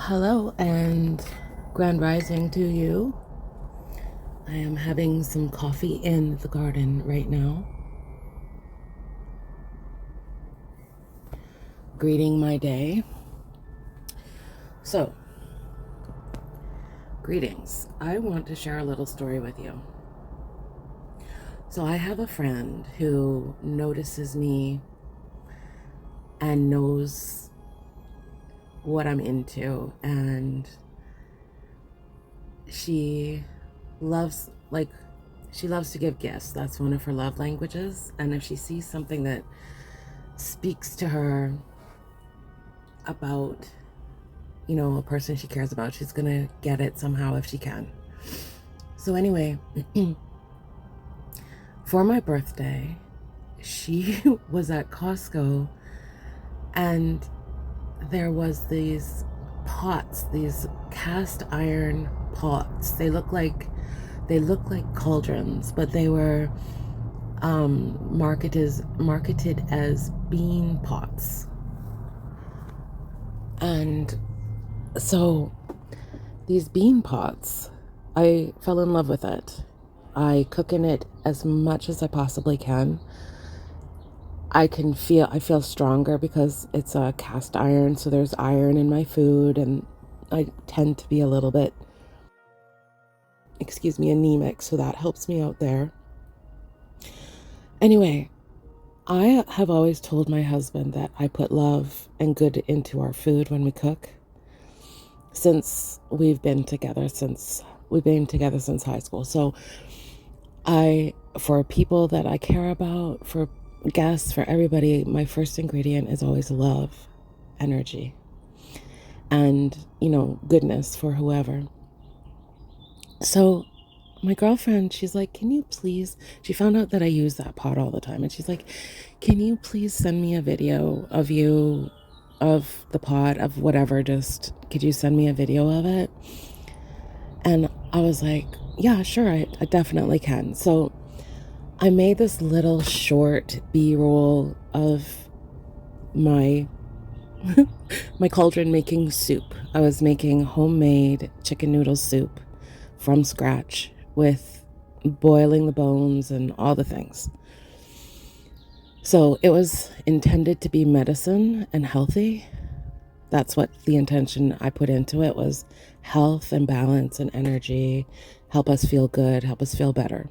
Hello and grand rising to you. I am having some coffee in the garden right now. Greeting my day. So, greetings. I want to share a little story with you. So, I have a friend who notices me and knows what I'm into, and she loves she loves to give gifts. That's one of her love languages. And if she sees something that speaks to her about, a person she cares about, she's gonna get it somehow if she can. So anyway, for my birthday, she was at Costco, and there was these pots, these cast iron pots. They look like cauldrons, but they were marketed as bean pots. And so these bean pots, I fell in love with it. I cook in it as much as I possibly can. I feel stronger because it's a cast iron, so there's iron in my food, and I tend to be a little bit, anemic, so that helps me out there. Anyway, I have always told my husband that I put love and good into our food when we cook. Since we've been together since high school. So for people that I care about, for guests, for everybody, my first ingredient is always love, energy, and, goodness for whoever. So my girlfriend, she's like, can you please, she found out that I use that pot all the time. And she's like, can you please send me a video of you, of the pot, of whatever, just, could you send me a video of it? And I was like, yeah, sure, I definitely can. So I made this little short B-roll of my my cauldron making soup. I was making homemade chicken noodle soup from scratch, with boiling the bones and all the things. So it was intended to be medicine and healthy. That's what the intention I put into it was: health and balance and energy, help us feel good, help us feel better.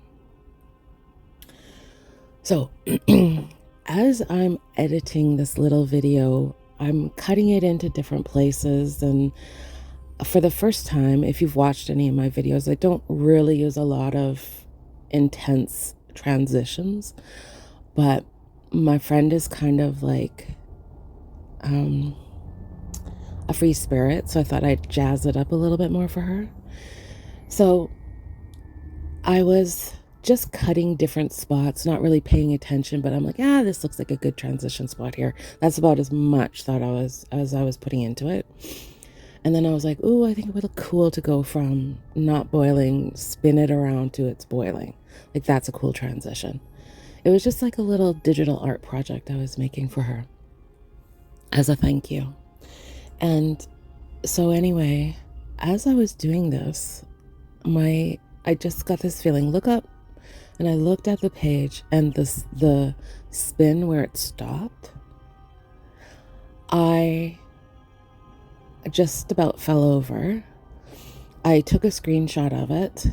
So as I'm editing this little video, I'm cutting it into different places. And for the first time, if you've watched any of my videos, I don't really use a lot of intense transitions, but my friend is kind of like a free spirit, so I thought I'd jazz it up a little bit more for her. So I was just cutting different spots, not really paying attention, but I'm like, this looks like a good transition spot here. That's about as much thought as I was putting into it. And then I was like, ooh, I think it would look cool to go from not boiling, spin it around to it's boiling. Like, that's a cool transition. It was just like a little digital art project I was making for her as a thank you. And so anyway, as I was doing this, I just got this feeling, look up, and I looked at the page, and the spin where it stopped, I just about fell over. I took a screenshot of it.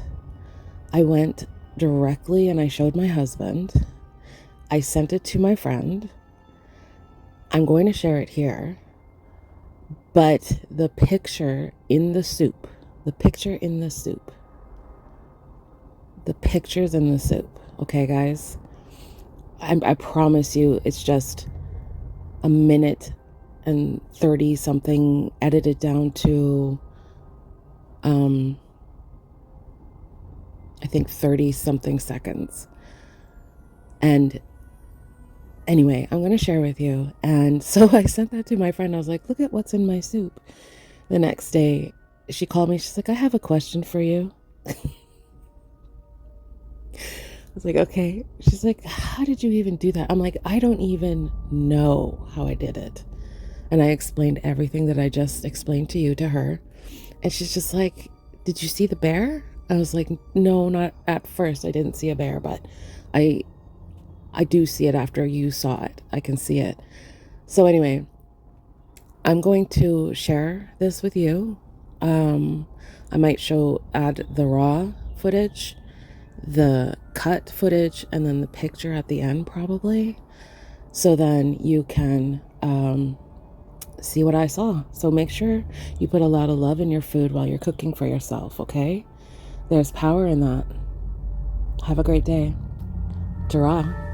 I went directly and I showed my husband. I sent it to my friend. I'm going to share it here. But the picture in the soup, pictures in the soup, okay, guys? I promise you, it's just a minute and 30 something, edited down to, I think 30 something seconds. And anyway, I'm going to share with you. And so I sent that to my friend. I was like, look at what's in my soup. The next day, she called me. She's like, I have a question for you. I was like, okay. She's like, how did you even do that? I'm like, I don't even know how I did it. And I explained everything that I just explained to you to her. And she's just like, did you see the bear? I was like, no, not at first. I didn't see a bear, but I do see it after you saw it. I can see it. So anyway, I'm going to share this with you. I might add the raw footage, the cut footage, and then the picture at the end probably. So then you can see what I saw. So make sure you put a lot of love in your food while you're cooking for yourself, okay? There's power in that. Have a great day. Ta-ra.